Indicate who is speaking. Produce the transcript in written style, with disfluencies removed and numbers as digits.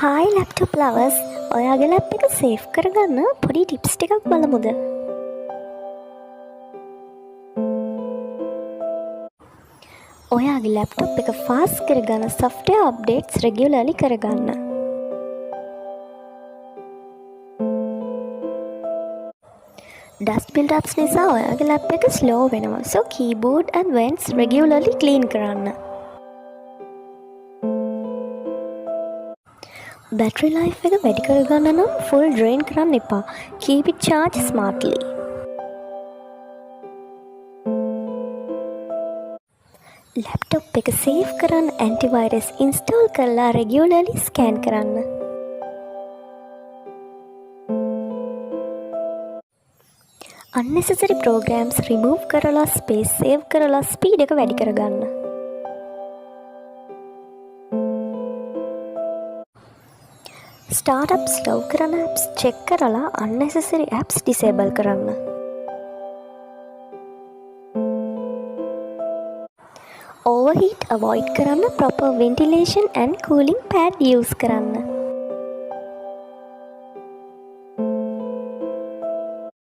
Speaker 1: Hi laptop lovers, ඔයාගේ lap එක save කරගන්න පොඩි ටිප්ස් ටිකක් බලමුද? ඔයාගේ ලැප්ටොප් එක ෆාස්ට් කරගන්න software updates regularly කරගන්න. Dust build-ups නිසා ඔයාගේ ලැප් එක slow වෙනවා. So keyboard and vents regularly clean කරන්න. Battery life එක වැඩි කරගන්න නම් full drain කරන්න එපා. Keep it charged smartly. Laptop එක සේව් කරන්න antivirus install කරලා regularly scan කරන්න. unnecessary programs remove කරලා space save කරලා speed එක වැඩි කරගන්න. startup slow කරන apps check කරලා unnecessary apps disable කරන්න. overheat avoid කරන්න proper ventilation and cooling pad use කරන්න.